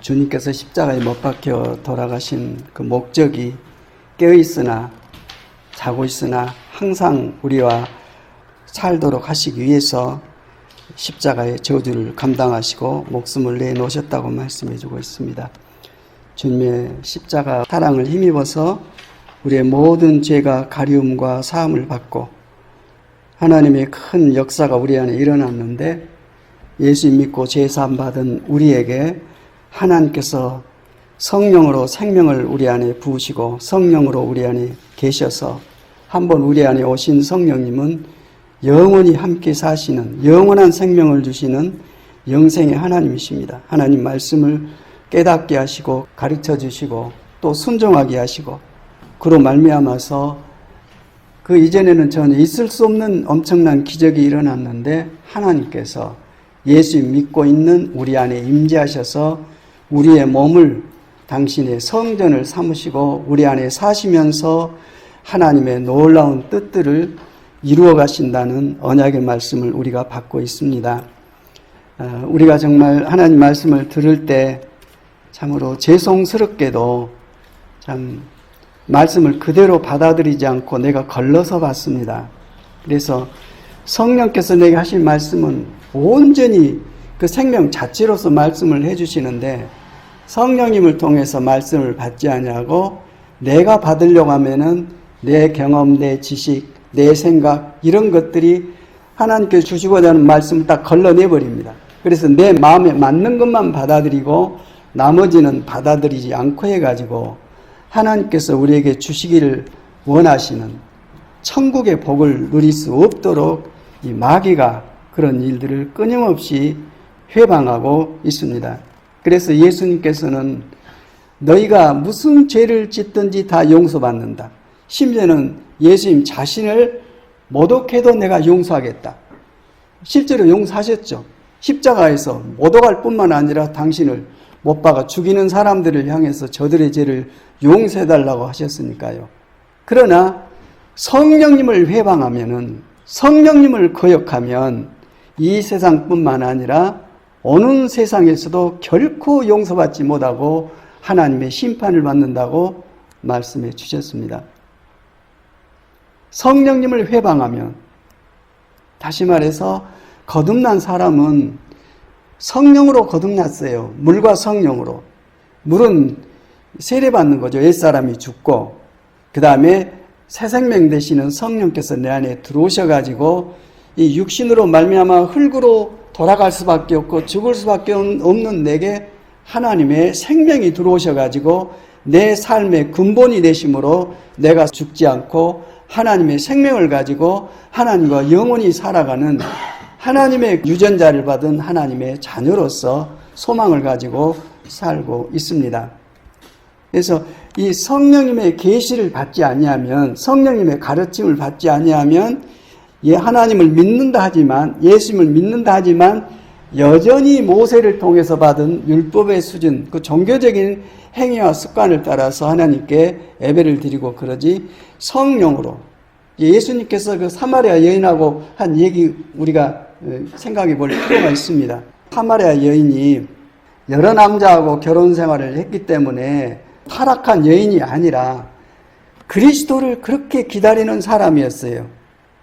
주님께서 십자가에 못 박혀 돌아가신 그 목적이 깨어있으나 자고 있으나 항상 우리와 살도록 하시기 위해서 십자가의 저주를 감당하시고 목숨을 내놓으셨다고 말씀해 주고 있습니다. 주님의 십자가 사랑을 힘입어서 우리의 모든 죄가 가리움과 사함을 받고 하나님의 큰 역사가 우리 안에 일어났는데, 예수 믿고 죄 사함 받은 우리에게 하나님께서 성령으로 생명을 우리 안에 부으시고 성령으로 우리 안에 계셔서 한번 우리 안에 오신 성령님은 영원히 함께 사시는, 영원한 생명을 주시는 영생의 하나님이십니다. 하나님 말씀을 깨닫게 하시고 가르쳐 주시고 또 순종하게 하시고, 그로 말미암아서 그 이전에는 전혀 있을 수 없는 엄청난 기적이 일어났는데 하나님께서 예수 믿고 있는 우리 안에 임재하셔서 우리의 몸을 당신의 성전을 삼으시고 우리 안에 사시면서 하나님의 놀라운 뜻들을 이루어 가신다는 언약의 말씀을 우리가 받고 있습니다. 우리가 정말 하나님 말씀을 들을 때 참으로 죄송스럽게도 참 말씀을 그대로 받아들이지 않고 내가 걸러서 받습니다. 그래서 성령께서 내게 하신 말씀은 온전히 그 생명 자체로서 말씀을 해주시는데, 성령님을 통해서 말씀을 받지 아니하고 내가 받으려고 하면은 내 경험, 내 지식, 내 생각 이런 것들이 하나님께서 주시고자 하는 말씀을 딱 걸러내버립니다. 그래서 내 마음에 맞는 것만 받아들이고 나머지는 받아들이지 않고 해가지고 하나님께서 우리에게 주시기를 원하시는 천국의 복을 누릴 수 없도록 이 마귀가 그런 일들을 끊임없이 회방하고 있습니다. 그래서 예수님께서는 너희가 무슨 죄를 짓든지 다 용서받는다. 심지어는 예수님 자신을 모독해도 내가 용서하겠다. 실제로 용서하셨죠. 십자가에서 모독할 뿐만 아니라 당신을 못 박아 죽이는 사람들을 향해서 저들의 죄를 용서해달라고 하셨으니까요. 그러나 성령님을 회방하면은, 성령님을 거역하면 이 세상뿐만 아니라 어느 세상에서도 결코 용서받지 못하고 하나님의 심판을 받는다고 말씀해 주셨습니다. 성령님을 회방하면, 다시 말해서 거듭난 사람은 성령으로 거듭났어요. 물과 성령으로. 물은 세례받는 거죠. 옛사람이 죽고 그 다음에 새 생명 되시는 성령께서 내 안에 들어오셔가지고 이 육신으로 말미암아 흙으로 돌아갈 수밖에 없고 죽을 수밖에 없는 내게 하나님의 생명이 들어오셔가지고 내 삶의 근본이 되심으로 내가 죽지 않고 하나님의 생명을 가지고 하나님과 영원히 살아가는 하나님의 유전자를 받은 하나님의 자녀로서 소망을 가지고 살고 있습니다. 그래서 이 성령님의 계시를 받지 아니하면, 성령님의 가르침을 받지 아니하면 하나님을 믿는다 하지만, 예수님을 믿는다 하지만 여전히 모세를 통해서 받은 율법의 수준, 그 종교적인 행위와 습관을 따라서 하나님께 예배를 드리고 그러지, 성령으로 예수님께서 그 사마리아 여인하고 한 얘기 우리가 생각해 볼 필요가 있습니다. 사마리아 여인이 여러 남자하고 결혼 생활을 했기 때문에 타락한 여인이 아니라 그리스도를 그렇게 기다리는 사람이었어요.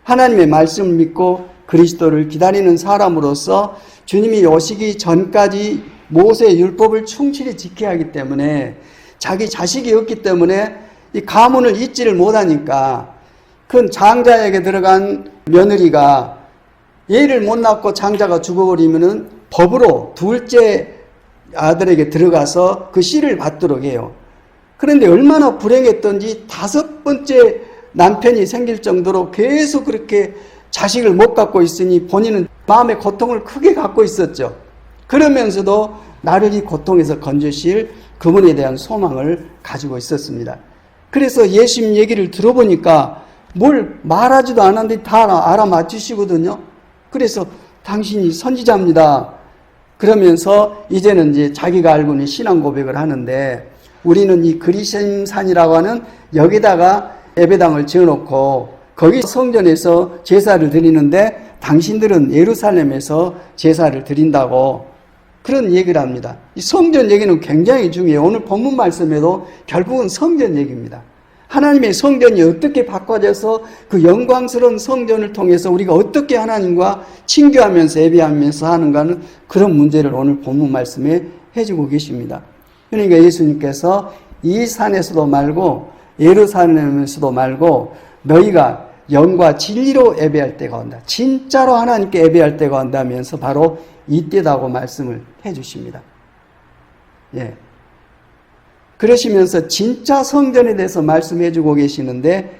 하나님의 말씀을 믿고 그리스도를 기다리는 사람으로서 주님이 오시기 전까지 모세의 율법을 충실히 지켜야 하기 때문에, 자기 자식이 없기 때문에 이 가문을 잇지를 못하니까 큰 장자에게 들어간 며느리가 얘를 못 낳고 장자가 죽어버리면은 법으로 둘째 아들에게 들어가서 그 씨를 받도록 해요. 그런데 얼마나 불행했던지 5번째 남편이 생길 정도로 계속 그렇게 자식을 못 갖고 있으니 본인은 마음의 고통을 크게 갖고 있었죠. 그러면서도 나를 이 고통에서 건져주실 그분에 대한 소망을 가지고 있었습니다. 그래서 예수님 얘기를 들어보니까 뭘 말하지도 않았는데 다 알아맞히시거든요. 그래서 당신이 선지자입니다. 그러면서 이제는 이제 자기가 알고 있는 신앙 고백을 하는데, 우리는 이 그리심산이라고 하는 여기다가 예배당을 지어놓고 거기 성전에서 제사를 드리는데 당신들은 예루살렘에서 제사를 드린다고. 그런 얘기를 합니다. 이 성전 얘기는 굉장히 중요해요. 오늘 본문 말씀에도 결국은 성전 얘기입니다. 하나님의 성전이 어떻게 바꿔져서 그 영광스러운 성전을 통해서 우리가 어떻게 하나님과 친교하면서 예배하면서 하는가는 그런 문제를 오늘 본문 말씀에 해주고 계십니다. 그러니까 예수님께서 이 산에서도 말고 예루살렘에서도 말고 너희가 영과 진리로 예배할 때가 온다. 진짜로 하나님께 예배할 때가 온다면서 바로 이때다고 말씀을 해주십니다. 예. 그러시면서 진짜 성전에 대해서 말씀해주고 계시는데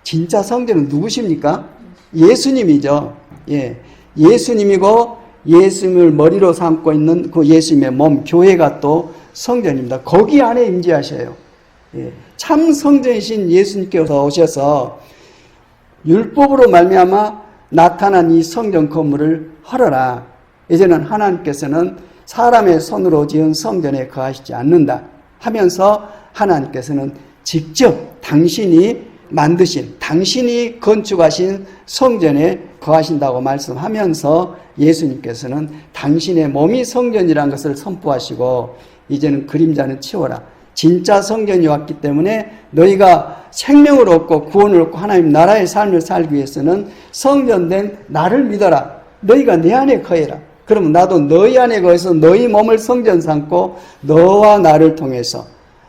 진짜 성전은 누구십니까? 예수님이죠. 예. 예수님이고 예수님을 머리로 삼고 있는 그 예수님의 몸, 교회가 또 성전입니다. 거기 안에 임재하셔요. 예. 참 성전이신 예수님께서 오셔서 율법으로 말미암아 나타난 이 성전 건물을 헐어라. 이제는 하나님께서는 사람의 손으로 지은 성전에 거하시지 않는다 하면서 하나님께서는 직접 당신이 만드신, 당신이 건축하신 성전에 거하신다고 말씀하면서 예수님께서는 당신의 몸이 성전이라는 것을 선포하시고 이제는 그림자는 치워라. 진짜 성전이 왔기 때문에 너희가 생명을 얻고 구원을 얻고 하나님 나라의 삶을 살기 위해서는 성전된 나를 믿어라. 너희가 내 안에 거해라. 그러면 나도 너희 안에 거해서 너희 몸을 성전 삼고 너와 나를 통해서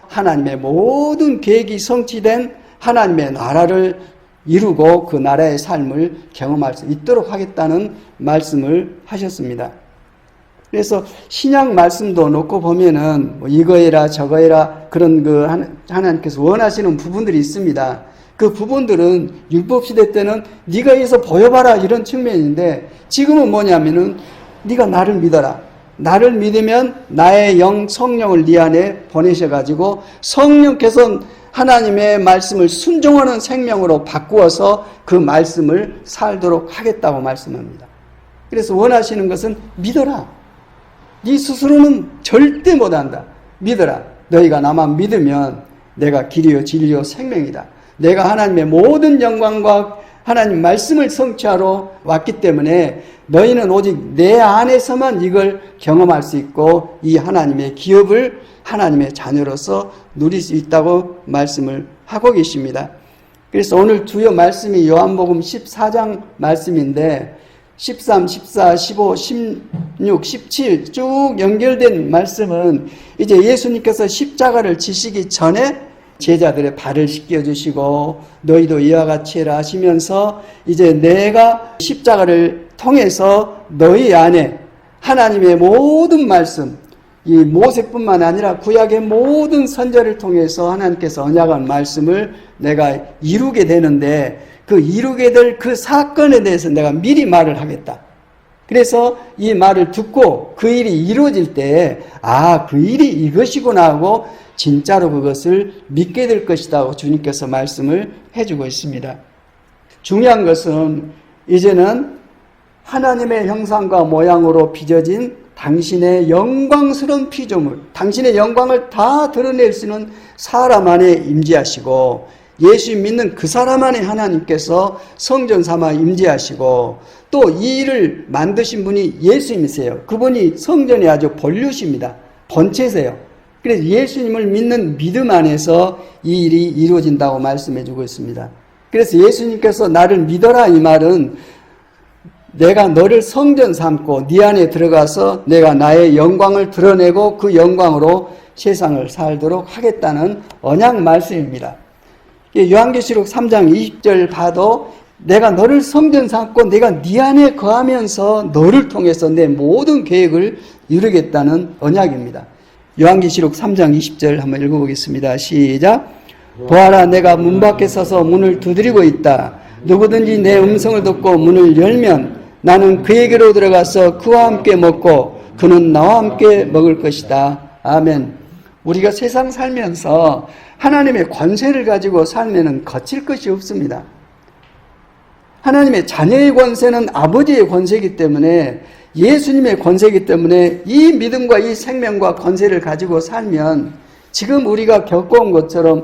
하나님의 모든 계획이 성취된 하나님의 나라를 이루고 그 나라의 삶을 경험할 수 있도록 하겠다는 말씀을 하셨습니다. 그래서 신약 말씀도 놓고 보면은 뭐 이거 해라 저거 해라 그런 그 하나님께서 원하시는 부분들이 있습니다. 그 부분들은 율법 시대 때는 네가 해서 보여봐라 이런 측면인데 지금은 뭐냐면은 네가 나를 믿어라. 나를 믿으면 나의 영 성령을 네 안에 보내셔가지고 성령께서 하나님의 말씀을 순종하는 생명으로 바꾸어서 그 말씀을 살도록 하겠다고 말씀합니다. 그래서 원하시는 것은 믿어라. 네 스스로는 절대 못한다. 믿어라. 너희가 나만 믿으면 내가 길이요 진리요 생명이다. 내가 하나님의 모든 영광과 하나님 말씀을 성취하러 왔기 때문에 너희는 오직 내 안에서만 이걸 경험할 수 있고 이 하나님의 기업을 하나님의 자녀로서 누릴 수 있다고 말씀을 하고 계십니다. 그래서 오늘 주요 말씀이 요한복음 14장 말씀인데 13, 14, 15, 16, 17 쭉 연결된 말씀은 이제 예수님께서 십자가를 지시기 전에 제자들의 발을 씻겨주시고 너희도 이와 같이 해라 하시면서 이제 내가 십자가를 통해서 너희 안에 하나님의 모든 말씀 이 모세뿐만 아니라 구약의 모든 선지자를 통해서 하나님께서 언약한 말씀을 내가 이루게 되는데 그 이루게 될 그 사건에 대해서 내가 미리 말을 하겠다. 그래서 이 말을 듣고 그 일이 이루어질 때 그 일이 이것이구나 하고 진짜로 그것을 믿게 될 것이다 하고 주님께서 말씀을 해주고 있습니다. 중요한 것은 이제는 하나님의 형상과 모양으로 빚어진 당신의 영광스러운 피조물, 당신의 영광을 다 드러낼 수 있는 사람 안에 임재하시고 예수 믿는 그 사람 안에 하나님께서 성전 삼아 임재하시고 또 이 일을 만드신 분이 예수님이세요. 그분이 성전의 아주 본류십니다. 본체세요. 그래서 예수님을 믿는 믿음 안에서 이 일이 이루어진다고 말씀해주고 있습니다. 그래서 예수님께서 나를 믿어라 이 말은 내가 너를 성전 삼고 네 안에 들어가서 내가 나의 영광을 드러내고 그 영광으로 세상을 살도록 하겠다는 언약 말씀입니다. 요한계시록 3장 20절 봐도 내가 너를 성전 삼고 내가 네 안에 거하면서 너를 통해서 내 모든 계획을 이루겠다는 언약입니다. 요한계시록 3장 20절 한번 읽어보겠습니다. 시작. 보아라 내가 문 밖에 서서 문을 두드리고 있다. 누구든지 내 음성을 듣고 문을 열면 나는 그에게로 들어가서 그와 함께 먹고 그는 나와 함께 먹을 것이다. 아멘. 우리가 세상 살면서 하나님의 권세를 가지고 살면은 거칠 것이 없습니다. 하나님의 자녀의 권세는 아버지의 권세이기 때문에 예수님의 권세이기 때문에 이 믿음과 이 생명과 권세를 가지고 살면 지금 우리가 겪어온 것처럼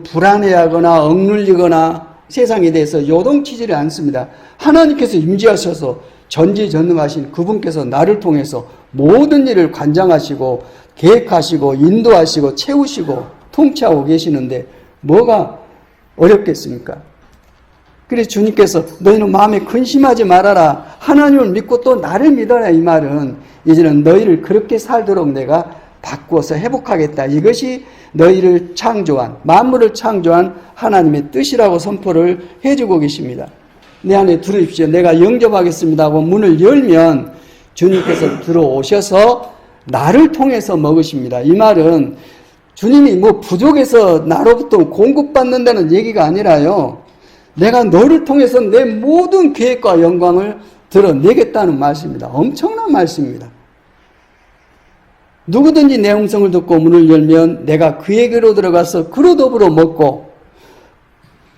불안해하거나 억눌리거나 세상에 대해서 요동치지를 않습니다. 하나님께서 임재하셔서 전지전능하신 그분께서 나를 통해서 모든 일을 관장하시고 계획하시고 인도하시고 채우시고 통치하고 계시는데 뭐가 어렵겠습니까? 그래서 주님께서 너희는 마음에 근심하지 말아라. 하나님을 믿고 또 나를 믿어라. 이 말은 이제는 너희를 그렇게 살도록 내가 바꾸어서 회복하겠다. 이것이 너희를 창조한, 만물을 창조한 하나님의 뜻이라고 선포를 해주고 계십니다. 내 안에 들어오십시오. 내가 영접하겠습니다 하고 문을 열면 주님께서 들어오셔서 나를 통해서 먹으십니다. 이 말은 주님이 뭐 부족해서 나로부터 공급받는다는 얘기가 아니라요. 내가 너를 통해서 내 모든 계획과 영광을 드러내겠다는 말씀입니다. 엄청난 말씀입니다. 누구든지 내 음성을 듣고 문을 열면 내가 그에게로 들어가서 그로 더불어 먹고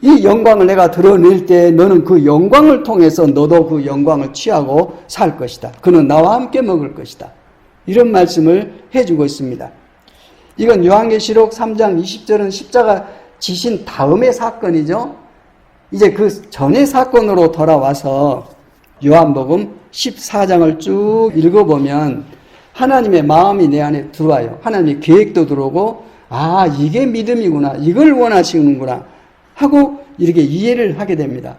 이 영광을 내가 드러낼 때 너는 그 영광을 통해서 너도 그 영광을 취하고 살 것이다. 그는 나와 함께 먹을 것이다. 이런 말씀을 해주고 있습니다. 이건 요한계시록 3장 20절은 십자가 지신 다음의 사건이죠. 이제 그 전의 사건으로 돌아와서 요한복음 14장을 쭉 읽어보면 하나님의 마음이 내 안에 들어와요. 하나님의 계획도 들어오고 아 이게 믿음이구나. 이걸 원하시는구나 하고 이렇게 이해를 하게 됩니다.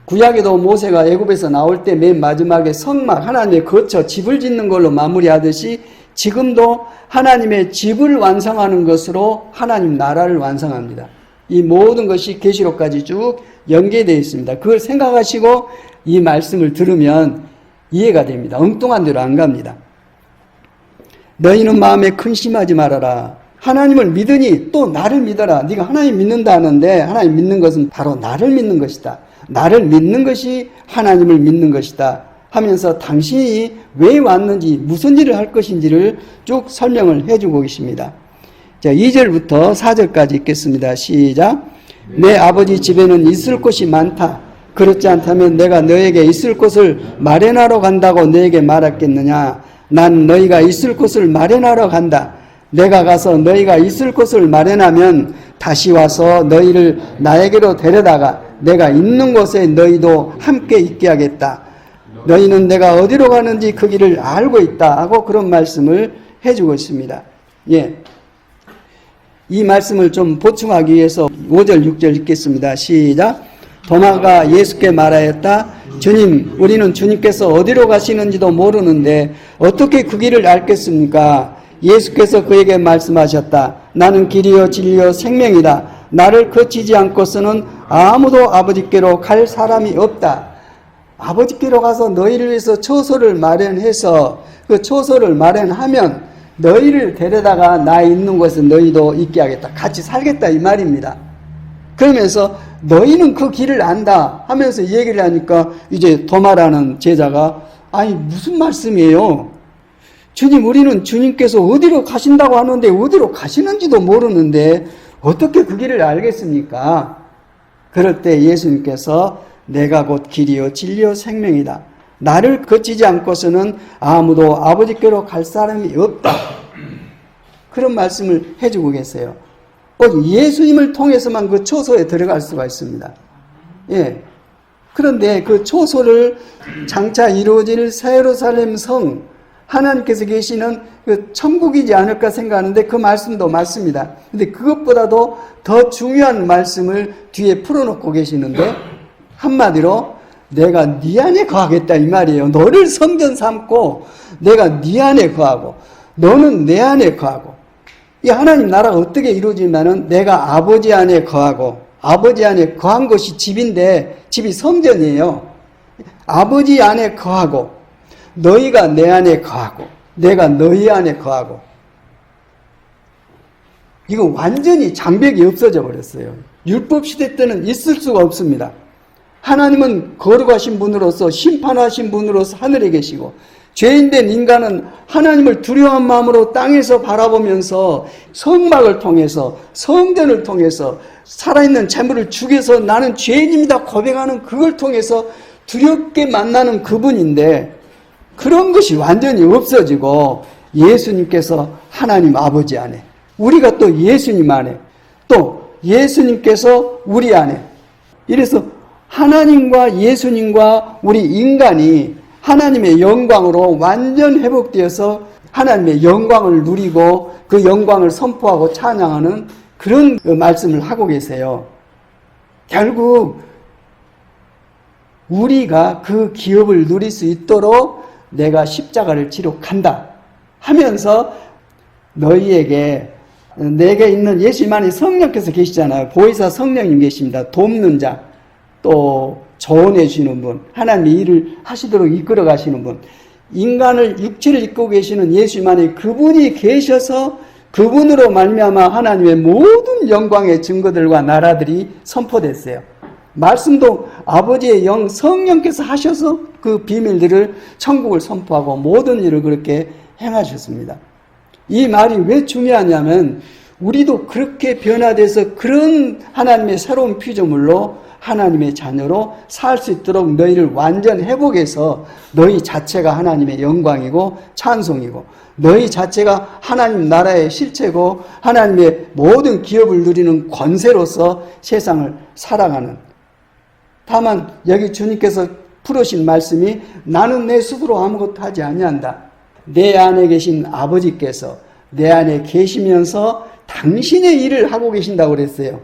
구약에도 모세가 애굽에서 나올 때 맨 마지막에 성막 하나님의 거처 집을 짓는 걸로 마무리하듯이 지금도 하나님의 집을 완성하는 것으로 하나님 나라를 완성합니다. 이 모든 것이 계시록까지 쭉 연계되어 있습니다. 그걸 생각하시고 이 말씀을 들으면 이해가 됩니다. 엉뚱한 데로 안 갑니다. 너희는 마음에 근심하지 말아라. 하나님을 믿으니 또 나를 믿어라. 네가 하나님 믿는다 하는데 하나님 믿는 것은 바로 나를 믿는 것이다. 나를 믿는 것이 하나님을 믿는 것이다 하면서 당신이 왜 왔는지 무슨 일을 할 것인지를 쭉 설명을 해주고 계십니다. 자, 2절부터 4절까지 읽겠습니다. 시작. 내 아버지 집에는 있을 곳이 많다. 그렇지 않다면 내가 너에게 있을 곳을 마련하러 간다고 너에게 말했겠느냐. 난 너희가 있을 곳을 마련하러 간다. 내가 가서 너희가 있을 곳을 마련하면 다시 와서 너희를 나에게로 데려다가 내가 있는 곳에 너희도 함께 있게 하겠다. 너희는 내가 어디로 가는지 그 길을 알고 있다 하고 그런 말씀을 해주고 있습니다. 예. 이 말씀을 좀 보충하기 위해서 5절 6절 읽겠습니다. 시작. 도마가 예수께 말하였다. 주님, 우리는 주님께서 어디로 가시는지도 모르는데 어떻게 그 길을 알겠습니까? 예수께서 그에게 말씀하셨다. 나는 길이요 진리요 생명이다. 나를 거치지 않고서는 아무도 아버지께로 갈 사람이 없다. 아버지께로 가서 너희를 위해서 처소를 마련해서 그 처소를 마련하면 너희를 데려다가 나 있는 곳에 너희도 있게 하겠다. 같이 살겠다 이 말입니다. 그러면서 너희는 그 길을 안다 하면서 얘기를 하니까 이제 도마라는 제자가 아니 무슨 말씀이에요? 주님, 우리는 주님께서 어디로 가신다고 하는데 어디로 가시는지도 모르는데 어떻게 그 길을 알겠습니까? 그럴 때 예수님께서 내가 곧 길이요 진리요 생명이다. 나를 거치지 않고서는 아무도 아버지께로 갈 사람이 없다. 그런 말씀을 해주고 계세요. 예수님을 통해서만 그 초소에 들어갈 수가 있습니다. 예. 그런데 그 초소를 장차 이루어질 새 예루살렘 성, 하나님께서 계시는 그 천국이지 않을까 생각하는데 그 말씀도 맞습니다. 근데 그것보다도 더 중요한 말씀을 뒤에 풀어놓고 계시는데 한마디로 내가 네 안에 거하겠다 이 말이에요. 너를 성전 삼고 내가 네 안에 거하고 너는 내 안에 거하고 이 하나님 나라가 어떻게 이루어지냐면 내가 아버지 안에 거하고 아버지 안에 거한 것이 집인데 집이 성전이에요. 아버지 안에 거하고 너희가 내 안에 거하고 내가 너희 안에 거하고 이거 완전히 장벽이 없어져 버렸어요. 율법 시대 때는 있을 수가 없습니다. 하나님은 거룩하신 분으로서 심판하신 분으로서 하늘에 계시고 죄인된 인간은 하나님을 두려워한 마음으로 땅에서 바라보면서 성막을 통해서 성전을 통해서 살아있는 재물을 죽여서 나는 죄인입니다 고백하는 그걸 통해서 두렵게 만나는 그분인데 그런 것이 완전히 없어지고 예수님께서 하나님 아버지 안에 우리가 또 예수님 안에 또 예수님께서 우리 안에 이래서 하나님과 예수님과 우리 인간이 하나님의 영광으로 완전 회복되어서 하나님의 영광을 누리고 그 영광을 선포하고 찬양하는 그런 말씀을 하고 계세요. 결국 우리가 그 기업을 누릴 수 있도록 내가 십자가를 지러 간다 하면서 너희에게 내게 있는 예수님만이 성령께서 계시잖아요. 보혜사 성령님 계십니다. 돕는 자, 또 조언해 주시는 분, 하나님의 일을 하시도록 이끌어 가시는 분, 인간을 육체를 입고 계시는 예수님만이 그분이 계셔서 그분으로 말미암아 하나님의 모든 영광의 증거들과 나라들이 선포됐어요. 말씀도 아버지의 영 성령께서 하셔서 그 비밀들을 천국을 선포하고 모든 일을 그렇게 행하셨습니다. 이 말이 왜 중요하냐면 우리도 그렇게 변화돼서 그런 하나님의 새로운 피조물로 하나님의 자녀로 살 수 있도록 너희를 완전 회복해서 너희 자체가 하나님의 영광이고 찬송이고 너희 자체가 하나님 나라의 실체고 하나님의 모든 기업을 누리는 권세로서 세상을 살아가는, 다만 여기 주님께서 풀으신 말씀이 나는 내 스스로 아무것도 하지 아니한다. 내 안에 계신 아버지께서 내 안에 계시면서 당신의 일을 하고 계신다고 그랬어요.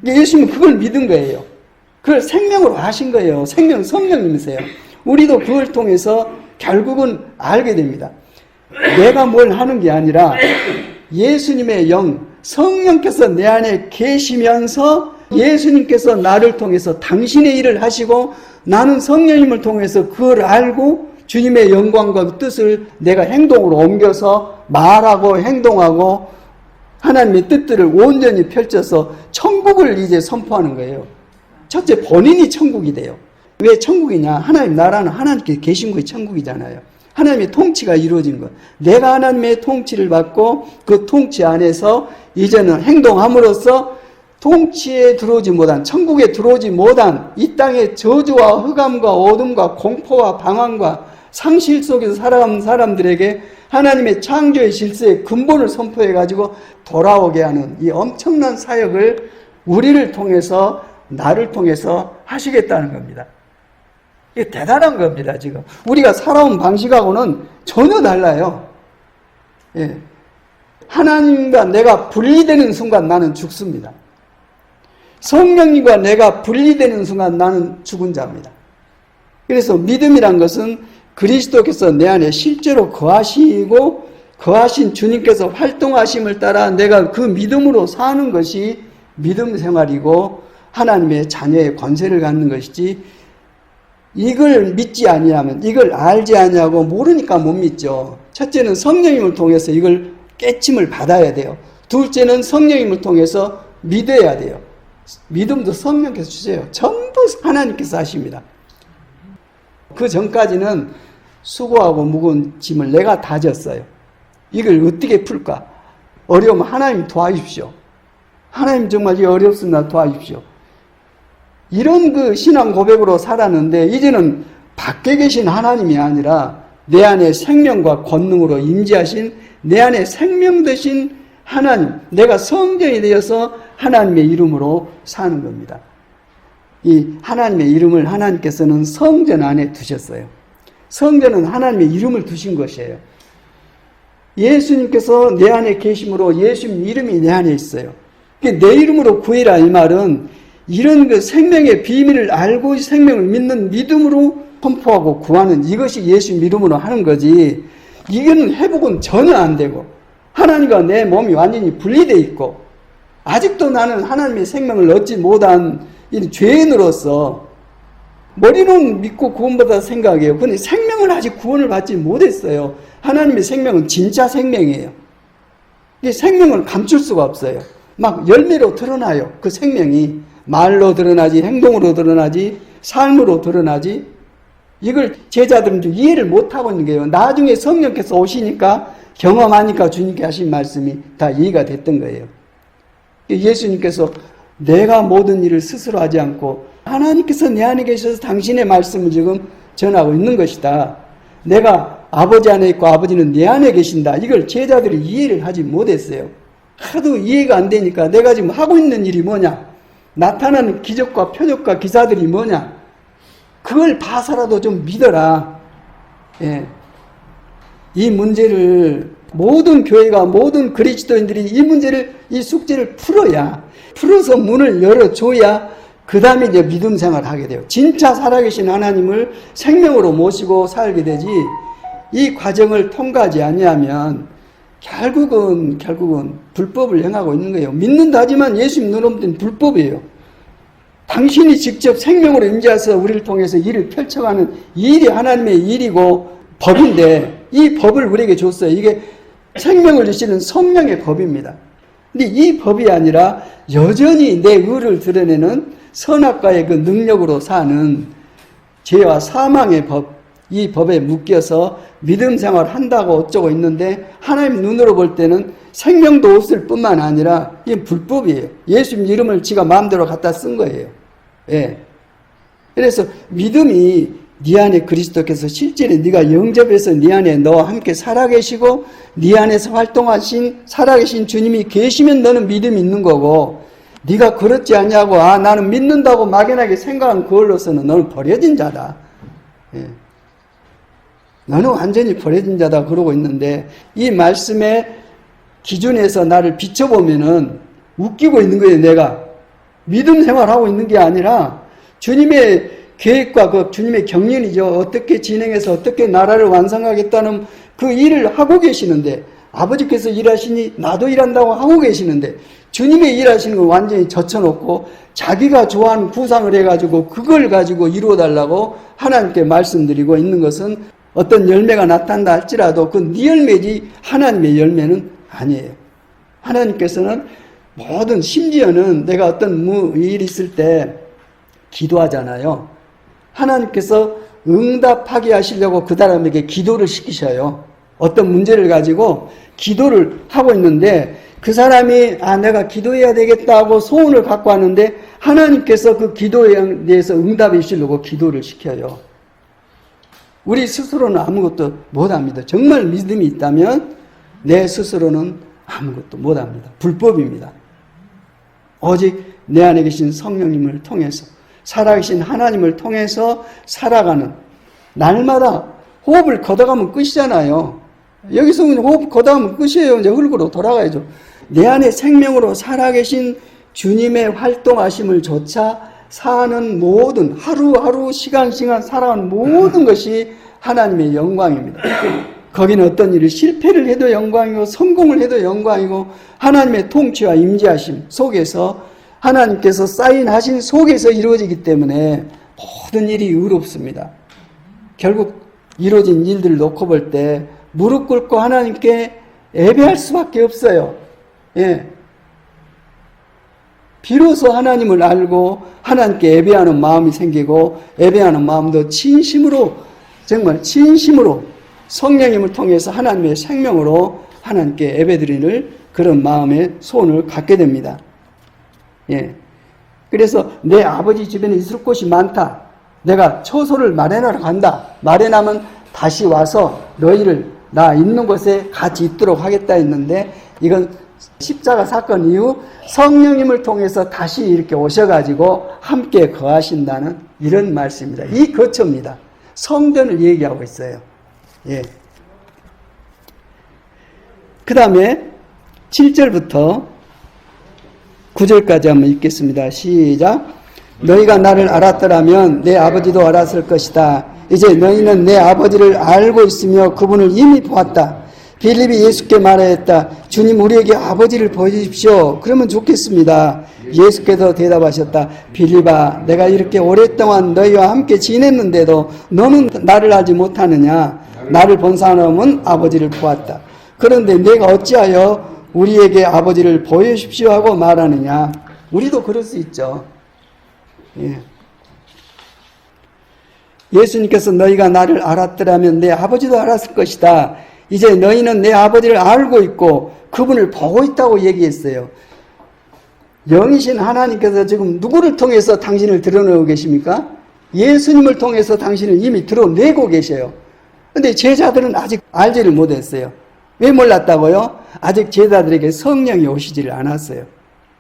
예수님은 그걸 믿은 거예요. 그걸 생명으로 하신 거예요. 생명 성령님이세요. 우리도 그걸 통해서 결국은 알게 됩니다. 내가 뭘 하는 게 아니라 예수님의 영, 성령께서 내 안에 계시면서 예수님께서 나를 통해서 당신의 일을 하시고 나는 성령님을 통해서 그걸 알고 주님의 영광과 그 뜻을 내가 행동으로 옮겨서 말하고 행동하고 하나님의 뜻들을 온전히 펼쳐서 천국을 이제 선포하는 거예요. 첫째, 본인이 천국이 돼요. 왜 천국이냐? 하나님 나라는 하나님께 계신 것이 천국이잖아요. 하나님의 통치가 이루어진 것. 내가 하나님의 통치를 받고 그 통치 안에서 이제는 행동함으로써 통치에 들어오지 못한, 천국에 들어오지 못한 이 땅의 저주와 흑암과 어둠과 공포와 방황과 상실 속에서 살아가는 사람들에게 하나님의 창조의 질서의 근본을 선포해가지고 돌아오게 하는 이 엄청난 사역을 우리를 통해서, 나를 통해서 하시겠다는 겁니다. 이게 대단한 겁니다, 지금. 우리가 살아온 방식하고는 전혀 달라요. 예. 하나님과 내가 분리되는 순간 나는 죽습니다. 성령님과 내가 분리되는 순간 나는 죽은 자입니다. 그래서 믿음이란 것은 그리스도께서 내 안에 실제로 거하시고 거하신 주님께서 활동하심을 따라 내가 그 믿음으로 사는 것이 믿음 생활이고 하나님의 자녀의 권세를 갖는 것이지, 이걸 믿지 아니하면, 이걸 알지 아니하고 모르니까 못 믿죠. 첫째는 성령님을 통해서 이걸 깨침을 받아야 돼요. 둘째는 성령님을 통해서 믿어야 돼요. 믿음도 성령께서 주세요. 전부 하나님께서 하십니다. 그 전까지는 수고하고 무거운 짐을 내가 다 졌어요. 이걸 어떻게 풀까? 어려우면 하나님 도와주십시오. 하나님 정말 이 어렵습니다. 도와주십시오. 이런 그 신앙 고백으로 살았는데 이제는 밖에 계신 하나님이 아니라 내 안에 생명과 권능으로 임재하신 내 안에 생명 되신 하나님, 내가 성전이 되어서 하나님의 이름으로 사는 겁니다. 이 하나님의 이름을 하나님께서는 성전 안에 두셨어요. 성전은 하나님의 이름을 두신 것이에요. 예수님께서 내 안에 계심으로 예수님 이름이 내 안에 있어요. 내 이름으로 구해라 이 말은 이런 그 생명의 비밀을 알고 생명을 믿는 믿음으로 선포하고 구하는 이것이 예수님 이름으로 하는 거지, 이거는 회복은 전혀 안 되고 하나님과 내 몸이 완전히 분리되어 있고 아직도 나는 하나님의 생명을 얻지 못한 이 죄인으로서 머리는 믿고 구원받아 생각해요. 그런데 생명을 아직 구원을 받지 못했어요. 하나님의 생명은 진짜 생명이에요. 이 생명을 감출 수가 없어요. 막 열매로 드러나요. 그 생명이 말로 드러나지, 행동으로 드러나지, 삶으로 드러나지. 이걸 제자들은 좀 이해를 못하고 있는 거예요. 나중에 성령께서 오시니까 경험하니까 주님께 하신 말씀이 다 이해가 됐던 거예요. 예수님께서 내가 모든 일을 스스로 하지 않고 하나님께서 내 안에 계셔서 당신의 말씀을 지금 전하고 있는 것이다. 내가 아버지 안에 있고 아버지는 내 안에 계신다. 이걸 제자들이 이해를 하지 못했어요. 하도 이해가 안 되니까 내가 지금 하고 있는 일이 뭐냐? 나타나는 기적과 표적과 기사들이 뭐냐? 그걸 봐서라도 좀 믿어라. 예. 이 문제를 모든 교회가 모든 그리스도인들이 이 문제를 이 숙제를 풀어서 문을 열어줘야 그 다음에 이제 믿음 생활을 하게 돼요. 진짜 살아계신 하나님을 생명으로 모시고 살게 되지 이 과정을 통과하지 아니하면 결국은 불법을 행하고 있는 거예요. 믿는다 하지만 예수 믿는 놈들은 불법이에요. 당신이 직접 생명으로 임재해서 우리를 통해서 일을 펼쳐가는 일이 하나님의 일이고 법인데 이 법을 우리에게 줬어요. 이게 생명을 주시는 성령의 법입니다. 근데 이 법이 아니라 여전히 내 의를 드러내는 선악과의 그 능력으로 사는 죄와 사망의 법, 이 법에 묶여서 믿음 생활을 한다고 어쩌고 있는데 하나님 눈으로 볼 때는 생명도 없을 뿐만 아니라 이게 불법이에요. 예수님 이름을 지가 마음대로 갖다 쓴 거예요. 예. 그래서 믿음이 네 안에 그리스도께서 실제로 네가 영접해서 네 안에 너와 함께 살아계시고 네 안에서 활동하신 살아계신 주님이 계시면 너는 믿음이 있는 거고 네가 그렇지 않냐고 나는 믿는다고 막연하게 생각한 그걸로서는 너는 버려진 자다. 예. 너는 완전히 버려진 자다 그러고 있는데 이 말씀의 기준에서 나를 비춰보면은 웃기고 있는 거예요. 내가 믿음 생활하고 있는 게 아니라 주님의 계획과 그 주님의 경륜이죠. 어떻게 진행해서 어떻게 나라를 완성하겠다는 그 일을 하고 계시는데 아버지께서 일하시니 나도 일한다고 하고 계시는데 주님의 일하시는 걸 완전히 젖혀놓고 자기가 좋아하는 구상을 해가지고 그걸 가지고 이루어달라고 하나님께 말씀드리고 있는 것은 어떤 열매가 나타난다 할지라도 그 네 열매지 하나님의 열매는 아니에요. 하나님께서는 모든 심지어는 내가 어떤 일이 있을 때 기도하잖아요. 하나님께서 응답하게 하시려고 그 사람에게 기도를 시키셔요. 어떤 문제를 가지고 기도를 하고 있는데 그 사람이 내가 기도해야 되겠다 하고 소원을 갖고 왔는데 하나님께서 그 기도에 대해서 응답해 주시려고 기도를 시켜요. 우리 스스로는 아무것도 못합니다. 정말 믿음이 있다면 내 스스로는 아무것도 못합니다. 불법입니다. 오직 내 안에 계신 성령님을 통해서 살아계신 하나님을 통해서 살아가는 날마다 호흡을 걷어가면 끝이잖아요. 여기서 호흡 걷어가면 끝이에요. 이제 흙으로 돌아가야죠. 내 안에 생명으로 살아계신 주님의 활동하심을 조차 사는 모든 하루하루 시간 살아가는 모든 것이 하나님의 영광입니다. 거기는 어떤 일을 실패를 해도 영광이고 성공을 해도 영광이고 하나님의 통치와 임재하심 속에서 하나님께서 사인하신 속에서 이루어지기 때문에 모든 일이 의롭습니다. 결국 이루어진 일들을 놓고 볼 때 무릎 꿇고 하나님께 예배할 수밖에 없어요. 예. 비로소 하나님을 알고 하나님께 예배하는 마음이 생기고 예배하는 마음도 진심으로 정말 진심으로 성령님을 통해서 하나님의 생명으로 하나님께 예배드리는 그런 마음의 소원을 갖게 됩니다. 예. 그래서 내 아버지 집에는 있을 곳이 많다. 내가 처소를 마련하러 간다. 마련하면 다시 와서 너희를 나 있는 곳에 같이 있도록 하겠다 했는데 이건 십자가 사건 이후 성령님을 통해서 다시 이렇게 오셔가지고 함께 거하신다는 이런 말씀입니다. 이 거처입니다. 성전을 얘기하고 있어요. 예. 그 다음에 7절부터 9절까지 한번 읽겠습니다. 시작. 너희가 나를 알았더라면 내 아버지도 알았을 것이다. 이제 너희는 내 아버지를 알고 있으며 그분을 이미 보았다. 빌립이 예수께 말하였다. 주님 우리에게 아버지를 보여주십시오. 그러면 좋겠습니다. 예수께서 대답하셨다. 빌립아 내가 이렇게 오랫동안 너희와 함께 지냈는데도 너는 나를 알지 못하느냐. 나를 본 사람은 아버지를 보았다. 그런데 내가 어찌하여 우리에게 아버지를 보여주십시오 하고 말하느냐. 우리도 그럴 수 있죠. 예. 예수님께서 너희가 나를 알았더라면 내 아버지도 알았을 것이다. 이제 너희는 내 아버지를 알고 있고 그분을 보고 있다고 얘기했어요. 영이신 하나님께서 지금 누구를 통해서 당신을 드러내고 계십니까? 예수님을 통해서 당신을 이미 드러내고 계셔요. 근데 제자들은 아직 알지를 못했어요. 왜 몰랐다고요? 아직 제자들에게 성령이 오시지를 않았어요.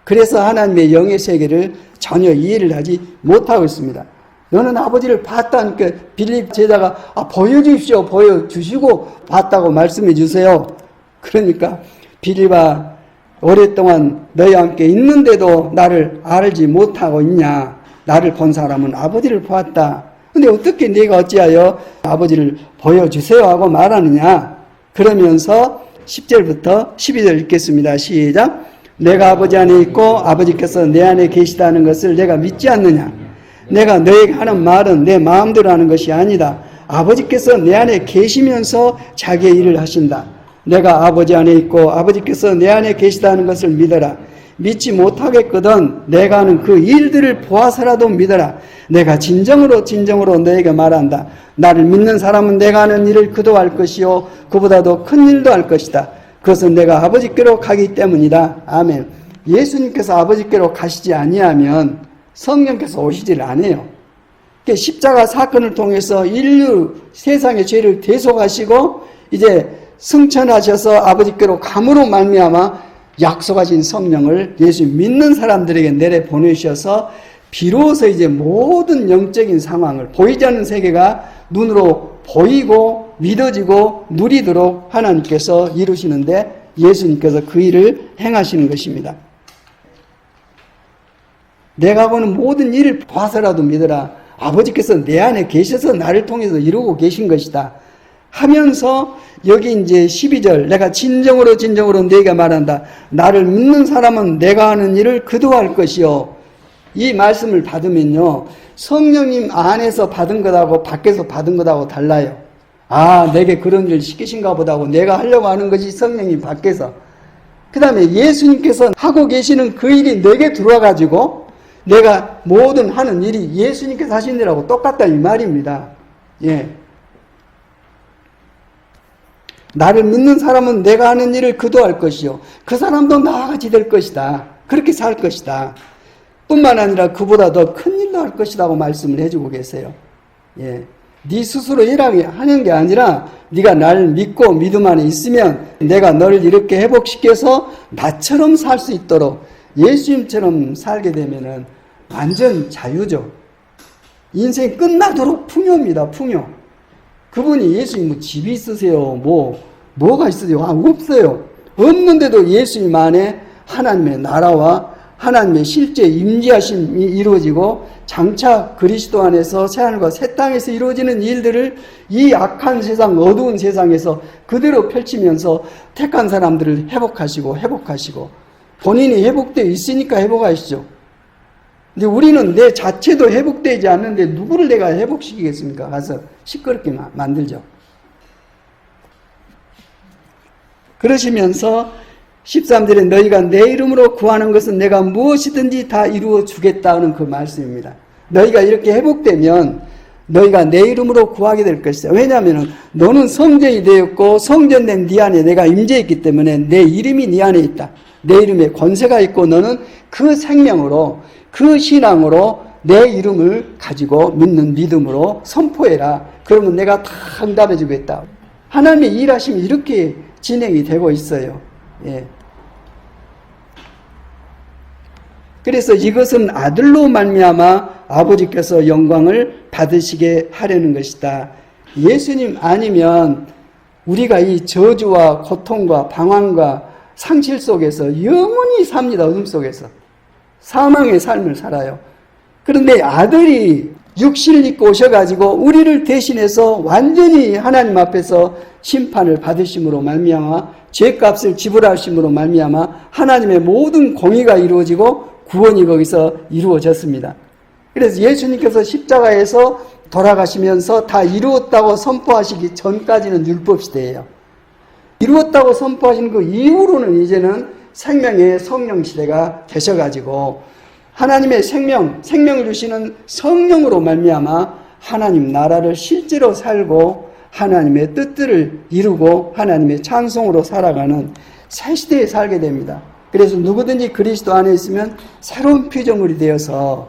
그래서 하나님의 영의 세계를 전혀 이해를 하지 못하고 있습니다. 너는 아버지를 봤다니까 빌립 제자가 보여주십시오. 보여주시고 봤다고 말씀해 주세요. 그러니까 빌립아, 오랫동안 너희와 함께 있는데도 나를 알지 못하고 있냐? 나를 본 사람은 아버지를 보았다. 근데 어떻게 네가 어찌하여 아버지를 보여주세요 하고 말하느냐? 그러면서 10절부터 12절 읽겠습니다. 시작. 내가 아버지 안에 있고 아버지께서 내 안에 계시다는 것을 내가 믿지 않느냐? 내가 너에게 하는 말은 내 마음대로 하는 것이 아니다. 아버지께서 내 안에 계시면서 자기의 일을 하신다. 내가 아버지 안에 있고 아버지께서 내 안에 계시다는 것을 믿어라. 믿지 못하겠거든 내가 하는 그 일들을 보아서라도 믿어라. 내가 진정으로 너에게 말한다. 나를 믿는 사람은 내가 하는 일을 그도 할 것이요 그보다도 큰 일도 할 것이다. 그것은 내가 아버지께로 가기 때문이다. 아멘. 예수님께서 아버지께로 가시지 아니하면 성령께서 오시질 않아요. 십자가 사건을 통해서 인류 세상의 죄를 대속하시고 이제 승천하셔서 아버지께로 감으로 말미암아 약속하신 성령을 예수 믿는 사람들에게 내려 보내셔서 비로소 이제 모든 영적인 상황을 보이지 않는 세계가 눈으로 보이고 믿어지고 누리도록 하나님께서 이루시는데 예수님께서 그 일을 행하시는 것입니다. 내가 보는 모든 일을 봐서라도 믿어라. 아버지께서 내 안에 계셔서 나를 통해서 이루고 계신 것이다. 하면서 여기 이제 12절 내가 진정으로 네가 말한다. 나를 믿는 사람은 내가 하는 일을 그도 할 것이요. 이 말씀을 받으면요. 성령님 안에서 받은 것하고 밖에서 받은 것하고 달라요. 내게 그런 일을 시키신가 보다고 내가 하려고 하는 것이 성령님 밖에서. 그 다음에 예수님께서 하고 계시는 그 일이 내게 들어와가지고 내가 모든 하는 일이 예수님께서 하신 일하고 똑같다 이 말입니다. 예. 나를 믿는 사람은 내가 하는 일을 그도 할 것이요. 그 사람도 나와 같이 될 것이다. 그렇게 살 것이다. 뿐만 아니라 그보다 더 큰 일도 할 것이라고 말씀을 해주고 계세요. 예. 네 스스로 일하게 하는 게 아니라 네가 나를 믿고 믿음 안에 있으면 내가 너를 이렇게 회복시켜서 나처럼 살 수 있도록 예수님처럼 살게 되면은 완전 자유죠. 인생 끝나도록 풍요입니다. 풍요. 그분이 예수님 뭐 집이 있으세요? 뭐가 있으세요? 없어요. 없는데도 예수님 안에 하나님의 나라와 하나님의 실제 임재하심이 이루어지고 장차 그리스도 안에서 새하늘과 새 땅에서 이루어지는 일들을 이 악한 세상, 어두운 세상에서 그대로 펼치면서 택한 사람들을 회복하시고 본인이 회복되어 있으니까 회복하시죠. 근데 우리는 내 자체도 회복되지 않는데 누구를 내가 회복시키겠습니까? 가서 시끄럽게 만들죠. 그러시면서 13절에 너희가 내 이름으로 구하는 것은 내가 무엇이든지 다 이루어 주겠다는 그 말씀입니다. 너희가 이렇게 회복되면 너희가 내 이름으로 구하게 될 것이다. 왜냐하면 너는 성전이 되었고 성전된 네 안에 내가 임재했기 때문에 내 이름이 네 안에 있다. 내 이름에 권세가 있고 너는 그 생명으로 그 신앙으로 내 이름을 가지고 믿는 믿음으로 선포해라. 그러면 내가 다 응답해 주겠다. 하나님의 일하심이 이렇게 진행이 되고 있어요. 예. 그래서 이것은 아들로 말미암아 아버지께서 영광을 받으시게 하려는 것이다. 예수님 아니면 우리가 이 저주와 고통과 방황과 상실 속에서 영원히 삽니다. 어둠 속에서. 사망의 삶을 살아요. 그런데 아들이 육신을 입고 오셔가지고 우리를 대신해서 완전히 하나님 앞에서 심판을 받으심으로 말미암아 죄값을 지불하심으로 말미암아 하나님의 모든 공의가 이루어지고 구원이 거기서 이루어졌습니다. 그래서 예수님께서 십자가에서 돌아가시면서 다 이루었다고 선포하시기 전까지는 율법시대예요. 이루었다고 선포하신 그 이후로는 이제는 생명의 성령 시대가 되셔가지고 하나님의 생명을 주시는 성령으로 말미암아 하나님 나라를 실제로 살고 하나님의 뜻들을 이루고 하나님의 찬송으로 살아가는 새 시대에 살게 됩니다. 그래서 누구든지 그리스도 안에 있으면 새로운 피조물이 되어서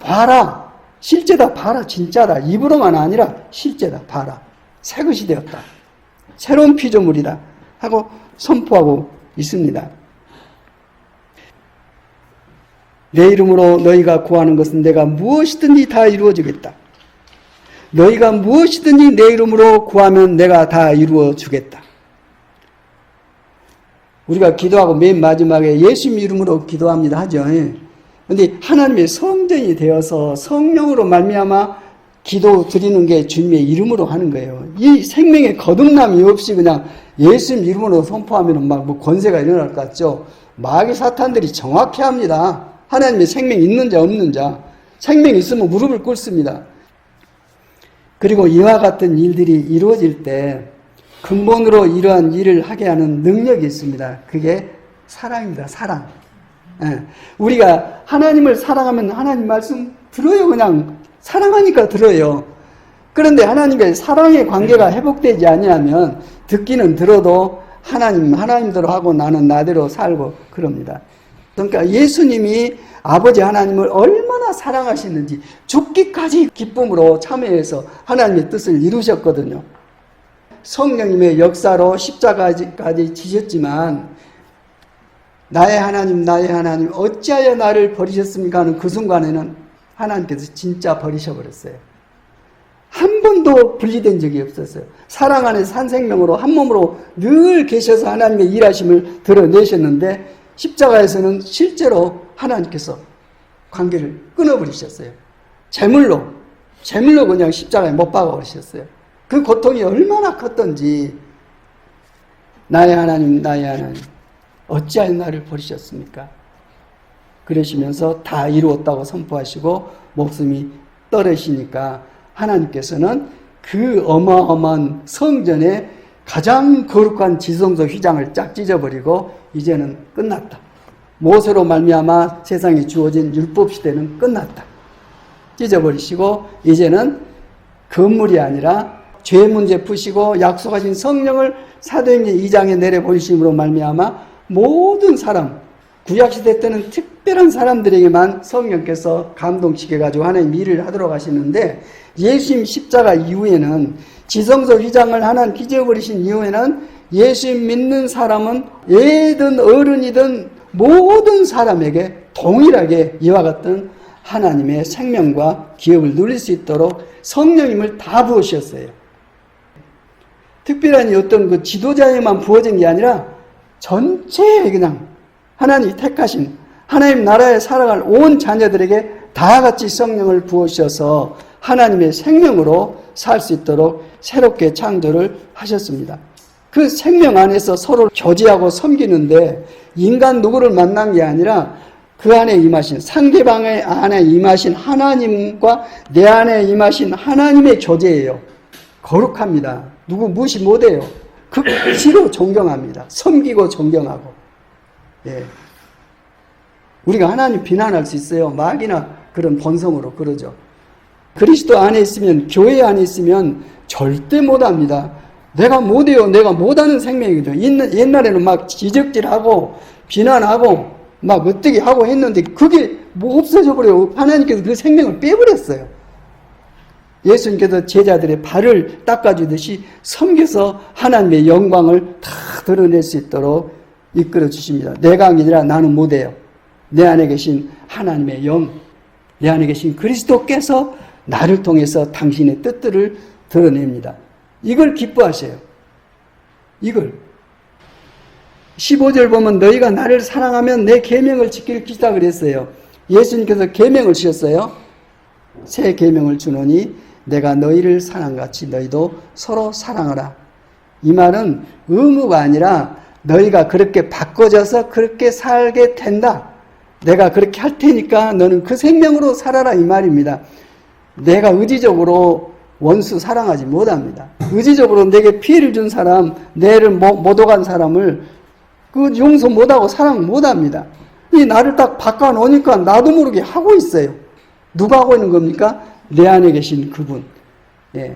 봐라. 실제다. 봐라. 진짜다. 입으로만 아니라 실제다. 봐라. 새 것이 되었다. 새로운 피조물이다. 하고 선포하고 있습니다. 내 이름으로 너희가 구하는 것은 내가 무엇이든지 다 이루어 주겠다. 너희가 무엇이든지 내 이름으로 구하면 내가 다 이루어 주겠다. 우리가 기도하고 맨 마지막에 예수님 이름으로 기도합니다 하죠. 그런데 하나님의 성전이 되어서 성령으로 말미암아 기도 드리는 게 주님의 이름으로 하는 거예요. 이 생명에 거듭남이 없이 그냥 예수님 이름으로 선포하면 막 뭐 권세가 일어날 것 같죠. 마귀 사탄들이 정확히 합니다. 하나님의 생명이 있는 자 없는 자. 생명이 있으면 무릎을 꿇습니다. 그리고 이와 같은 일들이 이루어질 때 근본으로 이러한 일을 하게 하는 능력이 있습니다. 그게 사랑입니다. 사랑. 우리가 하나님을 사랑하면 하나님 말씀 들어요. 그냥 사랑하니까 들어요. 그런데 하나님과의 사랑의 관계가 회복되지 아니하면 듣기는 들어도 하나님대로 하고 나는 나대로 살고 그럽니다. 그러니까 예수님이 아버지 하나님을 얼마나 사랑하시는지 죽기까지 기쁨으로 참여해서 하나님의 뜻을 이루셨거든요. 성령님의 역사로 십자가까지 지셨지만 나의 하나님 어찌하여 나를 버리셨습니까 하는 그 순간에는 하나님께서 진짜 버리셔버렸어요. 한 번도 분리된 적이 없었어요. 사랑 안에서 한 생명으로 한 몸으로 늘 계셔서 하나님의 일하심을 드러내셨는데 십자가에서는 실제로 하나님께서 관계를 끊어버리셨어요. 제물로 그냥 십자가에 못 박아버리셨어요. 그 고통이 얼마나 컸던지 나의 하나님 어찌하여 나를 버리셨습니까? 그러시면서 다 이루었다고 선포하시고 목숨이 떨어지니까 하나님께서는 그 어마어마한 성전에 가장 거룩한 지성소 휘장을 쫙 찢어버리고 이제는 끝났다. 모세로 말미암아 세상에 주어진 율법 시대는 끝났다. 찢어버리시고 이제는 건물이 아니라 죄 문제 푸시고 약속하신 성령을 사도행전 2장에 내려보내심으로 말미암아 모든 사람, 구약시대 때는 특별한 사람들에게만 성령께서 감동시켜가지고 하나님 일을 하도록 하시는데 예수님 십자가 이후에는 지성소 휘장을 하나님 찢어버리신 이후에는 예수님 믿는 사람은 애든 어른이든 모든 사람에게 동일하게 이와 같은 하나님의 생명과 기업을 누릴 수 있도록 성령님을 다 부으셨어요. 특별한 어떤 그 지도자에만 부어진 게 아니라 전체에 그냥 하나님이 택하신 하나님 나라에 살아갈 온 자녀들에게 다 같이 성령을 부으셔서 하나님의 생명으로 살 수 있도록 새롭게 창조를 하셨습니다. 그 생명 안에서 서로 교제하고 섬기는데 인간 누구를 만난 게 아니라 그 안에 임하신 상대방의 안에 임하신 하나님과 내 안에 임하신 하나님의 교제예요. 거룩합니다. 누구 무시 못해요. 극치로 존경합니다. 섬기고 존경하고. 예. 우리가 하나님 비난할 수 있어요. 마귀나 그런 본성으로 그러죠. 그리스도 안에 있으면, 교회 안에 있으면 절대 못합니다. 내가 못해요. 내가 못하는 생명이거든요. 옛날에는 막 지적질하고 비난하고 막 어떻게 하고 했는데 그게 뭐 없어져 버려요. 하나님께서 그 생명을 빼버렸어요. 예수님께서 제자들의 발을 닦아주듯이 섬겨서 하나님의 영광을 다 드러낼 수 있도록 이끌어 주십니다. 내가 아니라 나는 못해요. 내 안에 계신 하나님의 영, 내 안에 계신 그리스도께서 나를 통해서 당신의 뜻들을 드러냅니다. 이걸 기뻐하세요. 이걸. 15절 보면 너희가 나를 사랑하면 내 계명을 지킬 것이다 그랬어요. 예수님께서 계명을 주셨어요. 새 계명을 주노니 내가 너희를 사랑같이 너희도 서로 사랑하라. 이 말은 의무가 아니라 너희가 그렇게 바꿔져서 그렇게 살게 된다. 내가 그렇게 할 테니까 너는 그 생명으로 살아라 이 말입니다. 내가 의지적으로 원수 사랑하지 못합니다. 의지적으로 내게 피해를 준 사람, 내를 못 오간 사람을 그 용서 못하고 사랑 못합니다. 이 나를 딱 바꿔놓으니까 나도 모르게 하고 있어요. 누가 하고 있는 겁니까? 내 안에 계신 그분. 예.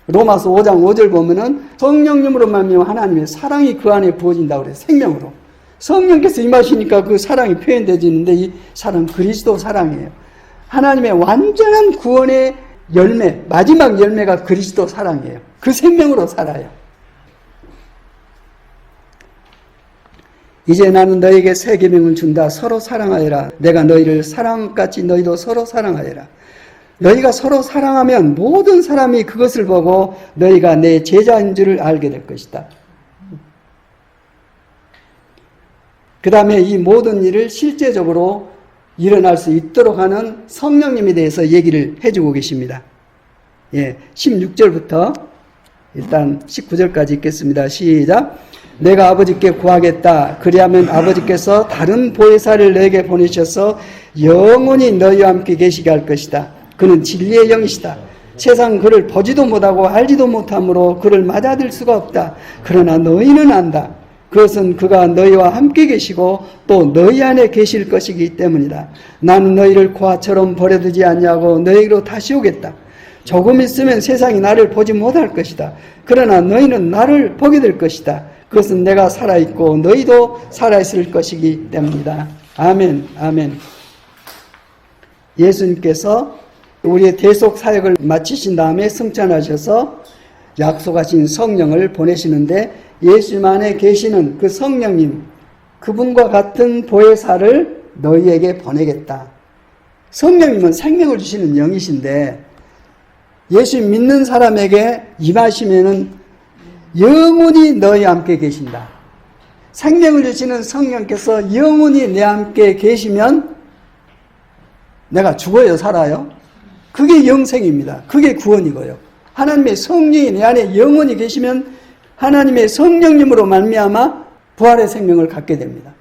로마서 5장 5절 보면은 성령님으로 말미암아 하나님의 사랑이 그 안에 부어진다고 그래요. 생명으로. 성령께서 임하시니까 그 사랑이 표현되지는데 이 사랑 그리스도 사랑이에요. 하나님의 완전한 구원의 열매, 마지막 열매가 그리스도 사랑이에요. 그 생명으로 살아요. 이제 나는 너에게 새 계명을 준다. 서로 사랑하여라. 내가 너희를 사랑같이 너희도 서로 사랑하여라. 너희가 서로 사랑하면 모든 사람이 그것을 보고 너희가 내 제자인 줄을 알게 될 것이다. 그 다음에 이 모든 일을 실제적으로 일어날 수 있도록 하는 성령님에 대해서 얘기를 해주고 계십니다. 16절부터 일단 19절까지 읽겠습니다. 시작. 내가 아버지께 구하겠다. 그리하면 아버지께서 다른 보혜사를 너에게 보내셔서 영원히 너희와 함께 계시게 할 것이다. 그는 진리의 영이시다. 세상 그를 보지도 못하고 알지도 못하므로 그를 맞아들 수가 없다. 그러나 너희는 안다. 그것은 그가 너희와 함께 계시고 또 너희 안에 계실 것이기 때문이다. 나는 너희를 고아처럼 버려두지 않냐고 너희로 다시 오겠다. 조금 있으면 세상이 나를 보지 못할 것이다. 그러나 너희는 나를 보게 될 것이다. 그것은 내가 살아있고 너희도 살아있을 것이기 때문이다. 아멘, 아멘. 예수님께서 우리의 대속 사역을 마치신 다음에 승천하셔서 약속하신 성령을 보내시는데 예수님 안에 계시는 그 성령님, 그분과 같은 보혜사를 너희에게 보내겠다. 성령님은 생명을 주시는 영이신데 예수님 믿는 사람에게 임하시면은 영원히 너희와 함께 계신다. 생명을 주시는 성령께서 영원히 내 함께 계시면 내가 죽어요, 살아요? 그게 영생입니다. 그게 구원이고요. 하나님의 성령이 내 안에 영원히 계시면 하나님의 성령님으로 말미암아 부활의 생명을 갖게 됩니다.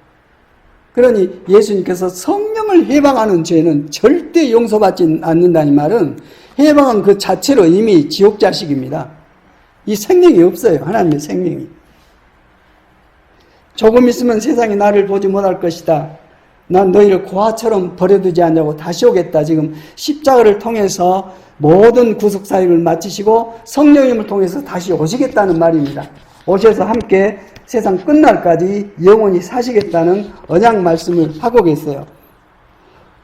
그러니 예수님께서 성령을 해방하는 죄는 절대 용서받지 않는다는 말은 해방한 그 자체로 이미 지옥 자식입니다. 이 생명이 없어요. 하나님의 생명이. 조금 있으면 세상이 나를 보지 못할 것이다. 난 너희를 고아처럼 버려두지 않냐고 다시 오겠다. 지금 십자가를 통해서 모든 구속사역을 마치시고 성령님을 통해서 다시 오시겠다는 말입니다. 오셔서 함께 세상 끝날까지 영원히 사시겠다는 언약 말씀을 하고 계세요.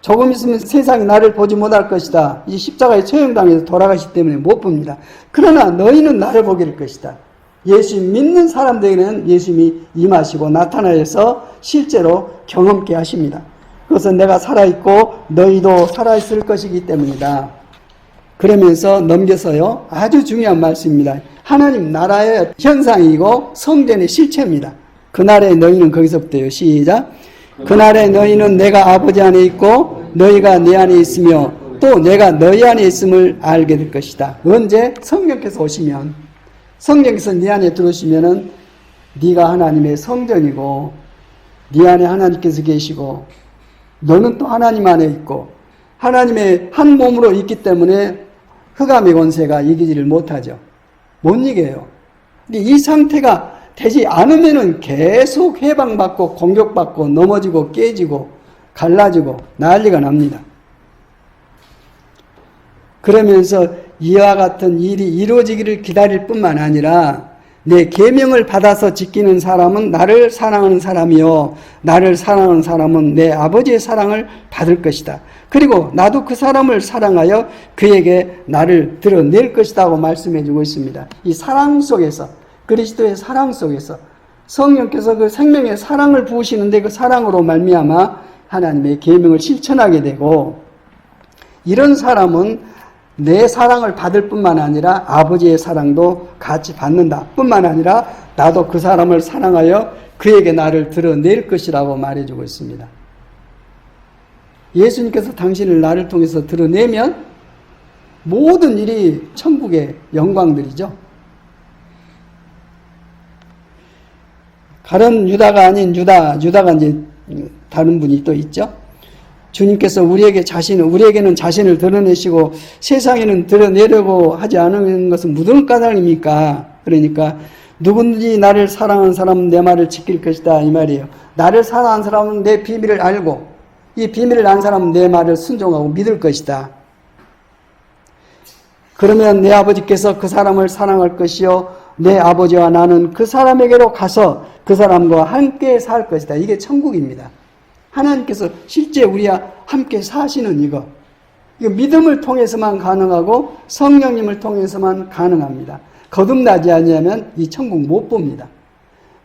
조금 있으면 세상이 나를 보지 못할 것이다. 이 십자가에 처형당해서 돌아가시기 때문에 못 봅니다. 그러나 너희는 나를 보게 될 것이다. 예수 믿는 사람들에게는 예수님이 임하시고 나타나셔서 실제로 경험케 하십니다. 그것은 내가 살아있고 너희도 살아있을 것이기 때문이다. 그러면서 넘겨서요, 아주 중요한 말씀입니다. 하나님 나라의 현상이고 성전의 실체입니다. 그날에 너희는 거기서부터요. 시작. 그날에 너희는 내가 아버지 안에 있고 너희가 내 안에 있으며 또 내가 너희 안에 있음을 알게 될 것이다. 언제? 성령께서 오시면, 성령께서 네 안에 들어오시면은 네가 하나님의 성전이고 네 안에 하나님께서 계시고 너는 또 하나님 안에 있고 하나님의 한 몸으로 있기 때문에 흑암의 권세가 이기지를 못하죠. 못 이겨요. 근데 이 상태가 되지 않으면은 계속 해방받고 공격받고 넘어지고 깨지고 갈라지고 난리가 납니다. 그러면서 이와 같은 일이 이루어지기를 기다릴 뿐만 아니라 내 계명을 받아서 지키는 사람은 나를 사랑하는 사람이요 나를 사랑하는 사람은 내 아버지의 사랑을 받을 것이다. 그리고 나도 그 사람을 사랑하여 그에게 나를 드러낼 것이라고 말씀해 주고 있습니다. 이 사랑 속에서, 그리스도의 사랑 속에서 성령께서 그 생명의 사랑을 부으시는데 그 사랑으로 말미암아 하나님의 계명을 실천하게 되고, 이런 사람은 내 사랑을 받을 뿐만 아니라 아버지의 사랑도 같이 받는다 뿐만 아니라 나도 그 사람을 사랑하여 그에게 나를 드러낼 것이라고 말해주고 있습니다. 예수님께서 당신을 나를 통해서 드러내면 모든 일이 천국의 영광들이죠. 가룟 유다가 아닌 유다가 이제 다른 분이 또 있죠. 주님께서 우리에게는 자신을 드러내시고 세상에는 드러내려고 하지 않은 것은 무슨 까닭입니까? 그러니까 누구든지 나를 사랑하는 사람은 내 말을 지킬 것이다 이 말이에요. 나를 사랑하는 사람은 내 비밀을 알고 이 비밀을 안 사람은 내 말을 순종하고 믿을 것이다. 그러면 내 아버지께서 그 사람을 사랑할 것이요 내 아버지와 나는 그 사람에게로 가서 그 사람과 함께 살 것이다. 이게 천국입니다. 하나님께서 실제 우리와 함께 사시는 이거 믿음을 통해서만 가능하고 성령님을 통해서만 가능합니다. 거듭나지 않으면 이 천국 못 봅니다.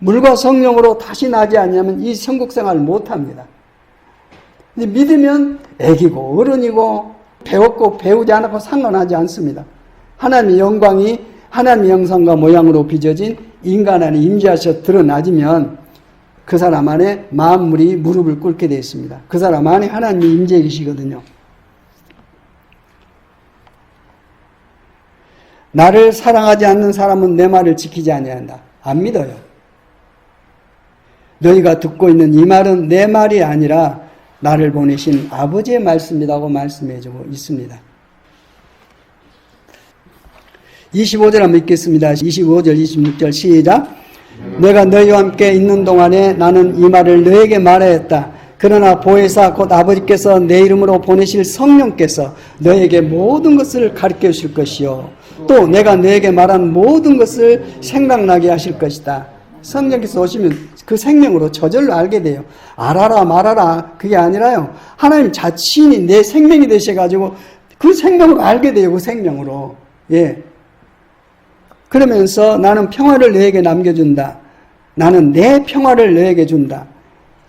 물과 성령으로 다시 나지 않으면 이 천국생활을 못합니다. 근데 믿으면 애기고 어른이고 배웠고 배우지 않았고 상관하지 않습니다. 하나님의 영광이 하나님의 형상과 모양으로 빚어진 인간 안에 임재하셔 드러나지면 그 사람 안에 만물이 무릎을 꿇게 되어 있습니다. 그 사람 안에 하나님이 임재해 계시거든요. 나를 사랑하지 않는 사람은 내 말을 지키지 아니한다. 안 믿어요. 너희가 듣고 있는 이 말은 내 말이 아니라 나를 보내신 아버지의 말씀이라고 말씀해주고 있습니다. 25절 한번 읽겠습니다. 25절, 26절 시작. 내가 너희와 함께 있는 동안에 나는 이 말을 너에게 말하였다. 그러나 보혜사 곧 아버지께서 내 이름으로 보내실 성령께서 너에게 모든 것을 가르쳐 주실 것이요 또 내가 너에게 말한 모든 것을 생각나게 하실 것이다. 성령께서 오시면 그 생명으로 저절로 알게 돼요. 알아라 말아라 그게 아니라요. 하나님 자신이 내 생명이 되셔가지고 그 생명으로 알게 돼요. 그 생명으로. 예. 그러면서 나는 평화를 너에게 남겨준다. 나는 내 평화를 너에게 준다.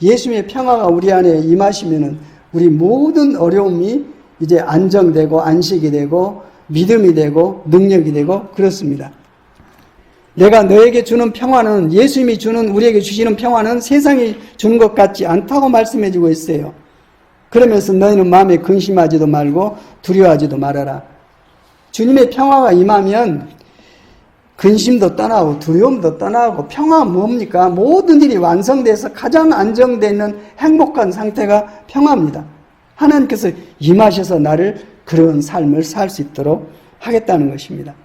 예수님의 평화가 우리 안에 임하시면은 우리 모든 어려움이 이제 안정되고 안식이 되고 믿음이 되고 능력이 되고 그렇습니다. 내가 너에게 주는 평화는 예수님이 주는 우리에게 주시는 평화는 세상이 주는 것 같지 않다고 말씀해주고 있어요. 그러면서 너희는 마음에 근심하지도 말고 두려워하지도 말아라. 주님의 평화가 임하면 근심도 떠나고 두려움도 떠나고 평화 뭡니까? 모든 일이 완성돼서 가장 안정되는 행복한 상태가 평화입니다. 하나님께서 임하셔서 나를 그런 삶을 살 수 있도록 하겠다는 것입니다.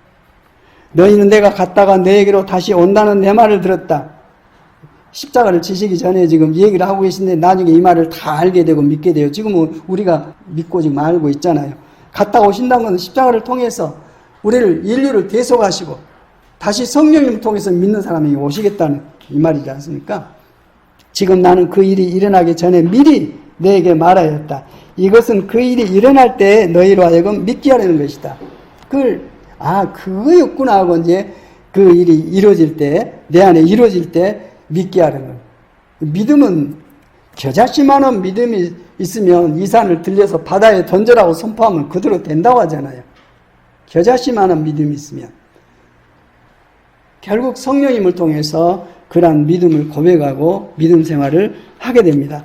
너희는 내가 갔다가 너에게로 다시 온다는 내 말을 들었다. 십자가를 지시기 전에 지금 얘기를 하고 계신데 나중에 이 말을 다 알게 되고 믿게 돼요. 지금은 우리가 믿고 지금 알고 있잖아요. 갔다 오신다는 것은 십자가를 통해서 우리를 인류를 대속하시고 다시 성령님을 통해서 믿는 사람이 오시겠다는 이 말이지 않습니까? 지금 나는 그 일이 일어나기 전에 미리 너에게 말하였다. 이것은 그 일이 일어날 때 너희로 하여금 믿게 하려는 것이다. 그거였구나 하고 이제 그 일이 이루어질 때, 내 안에 이루어질 때 믿게 하려는 거예요. 믿음은 겨자씨만한 믿음이 있으면 이 산을 들려서 바다에 던져라고 선포하면 그대로 된다고 하잖아요. 겨자씨만한 믿음이 있으면. 결국 성령님을 통해서 그러한 믿음을 고백하고 믿음 생활을 하게 됩니다.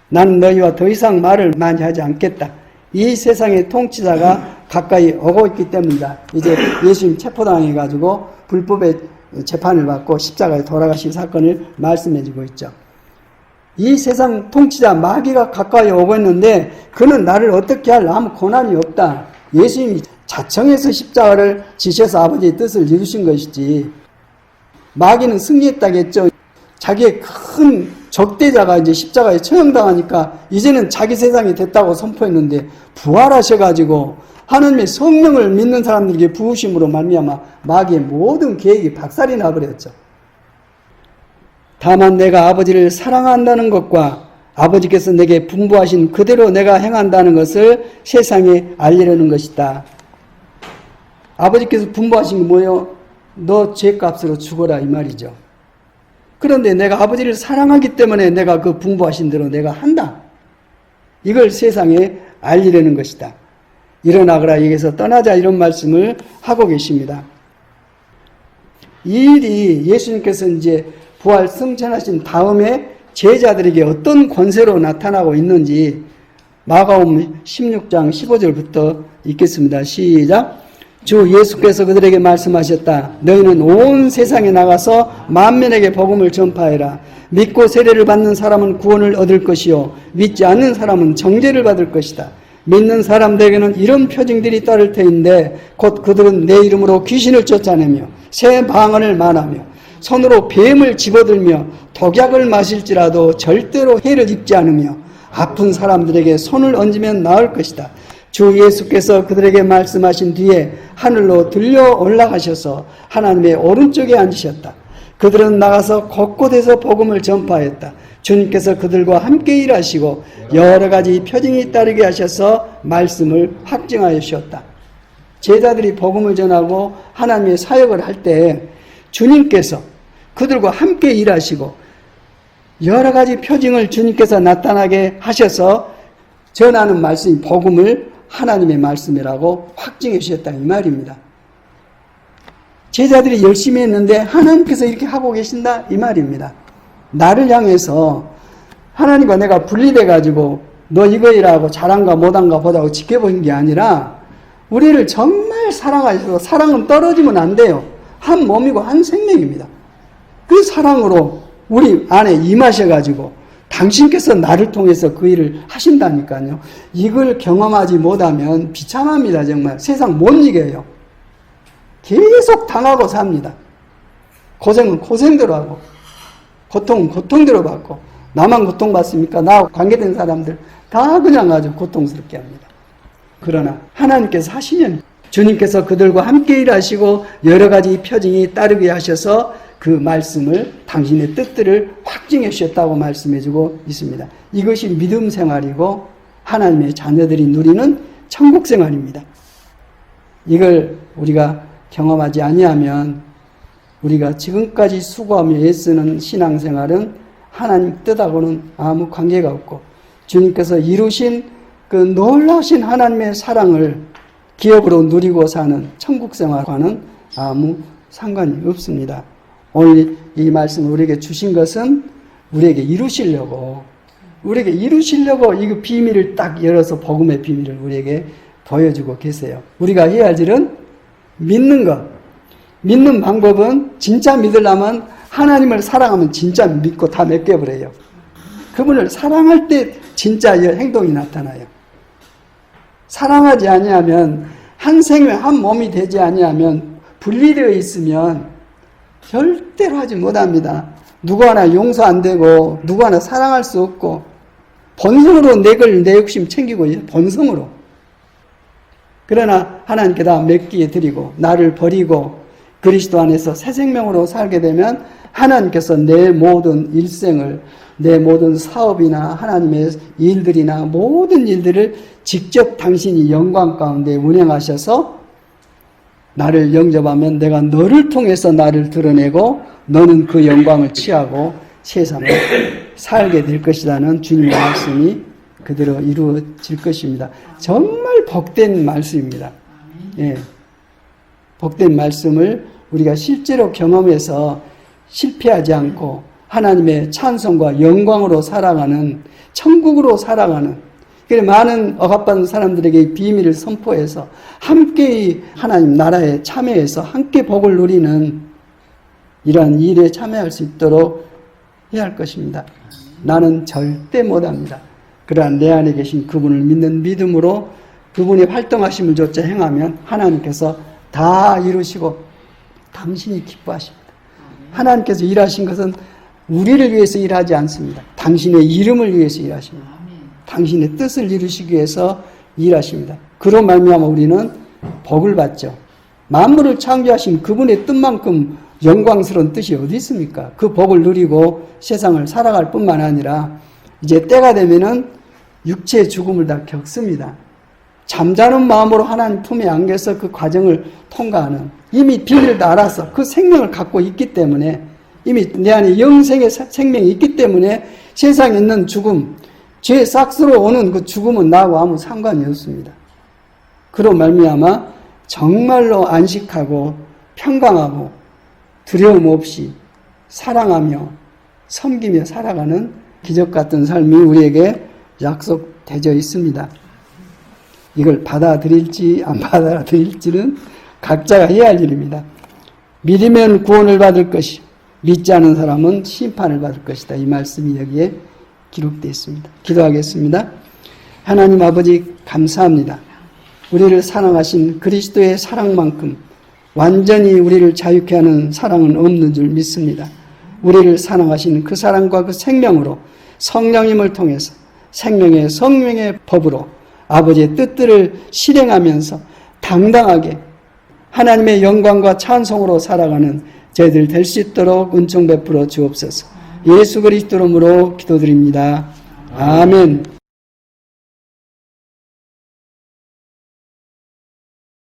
나는 너희와 더 이상 말을 많이 하지 않겠다. 이 세상의 통치자가 가까이 오고 있기 때문이다. 이제 예수님 체포당해가지고 불법의 재판을 받고 십자가에 돌아가신 사건을 말씀해주고 있죠. 이 세상 통치자 마귀가 가까이 오고 있는데 그는 나를 어떻게 할 아무 고난이 없다. 예수님이 자청해서 십자가를 지셔서 아버지의 뜻을 이루신 것이지. 마귀는 승리했다겠죠. 자기의 큰 적대자가 이제 십자가에 처형당하니까 이제는 자기 세상이 됐다고 선포했는데 부활하셔가지고 하나님의 성령을 믿는 사람들에게 부으심으로 말미암아 마귀의 모든 계획이 박살이 나버렸죠. 다만 내가 아버지를 사랑한다는 것과 아버지께서 내게 분부하신 그대로 내가 행한다는 것을 세상에 알리려는 것이다. 아버지께서 분부하신 게 뭐예요? 너 죄값으로 죽어라 이 말이죠. 그런데 내가 아버지를 사랑하기 때문에 내가 그 분부하신 대로 내가 한다. 이걸 세상에 알리려는 것이다. 일어나거라 여기서 떠나자 이런 말씀을 하고 계십니다. 이 일이 예수님께서 이제 부활 승천하신 다음에 제자들에게 어떤 권세로 나타나고 있는지 마가복음 16장 15절부터 읽겠습니다. 시작. 주 예수께서 그들에게 말씀하셨다. 너희는 온 세상에 나가서 만민에게 복음을 전파해라. 믿고 세례를 받는 사람은 구원을 얻을 것이요 믿지 않는 사람은 정죄를 받을 것이다. 믿는 사람들에게는 이런 표징들이 따를 터인데 곧 그들은 내 이름으로 귀신을 쫓아내며 새 방언을 말하며 손으로 뱀을 집어들며 독약을 마실지라도 절대로 해를 입지 않으며 아픈 사람들에게 손을 얹으면 나을 것이다. 주 예수께서 그들에게 말씀하신 뒤에 하늘로 들려 올라가셔서 하나님의 오른쪽에 앉으셨다. 그들은 나가서 곳곳에서 복음을 전파했다. 주님께서 그들과 함께 일하시고 여러 가지 표징이 따르게 하셔서 말씀을 확증하여 주셨다. 제자들이 복음을 전하고 하나님의 사역을 할 때 주님께서 그들과 함께 일하시고 여러 가지 표징을 주님께서 나타나게 하셔서 전하는 말씀이 복음을 하나님의 말씀이라고 확증해 주셨다 이 말입니다. 제자들이 열심히 했는데 하나님께서 이렇게 하고 계신다 이 말입니다. 나를 향해서 하나님과 내가 분리돼 가지고 너 이거 일하고 잘한가 못한가 보자고 지켜보는 게 아니라 우리를 정말 사랑하셔서, 사랑은 떨어지면 안 돼요. 한 몸이고 한 생명입니다. 그 사랑으로 우리 안에 임하셔가지고 당신께서 나를 통해서 그 일을 하신다니까요. 이걸 경험하지 못하면 비참합니다. 정말 세상 못 이겨요. 계속 당하고 삽니다. 고생은 고생대로 하고 고통은 고통대로 받고, 나만 고통받습니까? 나하고 관계된 사람들 다 그냥 아주 고통스럽게 합니다. 그러나 하나님께서 하시면 주님께서 그들과 함께 일하시고 여러 가지 표징이 따르게 하셔서 그 말씀을, 당신의 뜻들을 확증해 주셨다고 말씀해 주고 있습니다. 이것이 믿음 생활이고 하나님의 자녀들이 누리는 천국 생활입니다. 이걸 우리가 경험하지 아니하면 우리가 지금까지 수고하며 애쓰는 신앙생활은 하나님 뜻하고는 아무 관계가 없고, 주님께서 이루신 그 놀라우신 하나님의 사랑을 기업으로 누리고 사는 천국 생활과는 아무 상관이 없습니다. 오늘 이 말씀을 우리에게 주신 것은 우리에게 이루시려고 이 비밀을 딱 열어서 복음의 비밀을 우리에게 보여주고 계세요. 우리가 해야 할 일은 믿는 것. 믿는 방법은 진짜 믿으려면 하나님을 사랑하면 진짜 믿고 다 맡겨버려요. 그분을 사랑할 때 진짜 행동이 나타나요. 사랑하지 아니하면, 한 생명 한 몸이 되지 아니하면, 분리되어 있으면 절대로 하지 못합니다. 누구 하나 용서 안 되고 누구 하나 사랑할 수 없고, 본성으로 내 욕심 챙기고 본성으로. 그러나 하나님께 다 맡기게 드리고 나를 버리고 그리스도 안에서 새 생명으로 살게 되면 하나님께서 내 모든 일생을, 내 모든 사업이나 하나님의 일들이나 모든 일들을 직접 당신이 영광 가운데 운행하셔서 나를 영접하면 내가 너를 통해서 나를 드러내고 너는 그 영광을 취하고 세상에 살게 될 것이라는 주님의 말씀이 그대로 이루어질 것입니다. 정말 복된 말씀입니다. 예. 복된 말씀을 우리가 실제로 경험해서 실패하지 않고 하나님의 찬송과 영광으로 살아가는, 천국으로 살아가는, 그래 많은 억압받은 사람들에게 비밀을 선포해서 함께 하나님 나라에 참여해서 함께 복을 누리는 이러한 일에 참여할 수 있도록 해야 할 것입니다. 나는 절대 못합니다. 그러나 내 안에 계신 그분을 믿는 믿음으로 그분의 활동하심을 조차 행하면 하나님께서 다 이루시고 당신이 기뻐하십니다. 하나님께서 일하신 것은 우리를 위해서 일하지 않습니다. 당신의 이름을 위해서 일하십니다. 당신의 뜻을 이루시기 위해서 일하십니다. 그로 말미암아 우리는 복을 받죠. 만물을 창조하신 그분의 뜻만큼 영광스러운 뜻이 어디 있습니까? 그 복을 누리고 세상을 살아갈 뿐만 아니라 이제 때가 되면은 육체의 죽음을 다 겪습니다. 잠자는 마음으로 하나님 품에 안겨서 그 과정을 통과하는, 이미 비밀을 다 알아서 그 생명을 갖고 있기 때문에, 이미 내 안에 영생의 생명이 있기 때문에 세상에 있는 죽음, 죄의 싹스로 오는 그 죽음은 나하고 아무 상관이 없습니다. 그로 말미암아 정말로 안식하고 평강하고 두려움 없이 사랑하며 섬기며 살아가는 기적 같은 삶이 우리에게 약속되어 있습니다. 이걸 받아들일지 안 받아들일지는 각자가 해야 할 일입니다. 믿으면 구원을 받을 것이, 믿지 않은 사람은 심판을 받을 것이다. 이 말씀이 여기에 기록되어 있습니다. 기도하겠습니다. 하나님 아버지 감사합니다. 우리를 사랑하신 그리스도의 사랑만큼 완전히 우리를 자유케 하는 사랑은 없는 줄 믿습니다. 우리를 사랑하신 그 사랑과 그 생명으로 성령님을 통해서 생명의 성령의 법으로 아버지의 뜻들을 실행하면서 당당하게 하나님의 영광과 찬송으로 살아가는 저희들 될 수 있도록 은총 베풀어 주옵소서. 예수 그리스도 이름으로 기도드립니다. 아멘.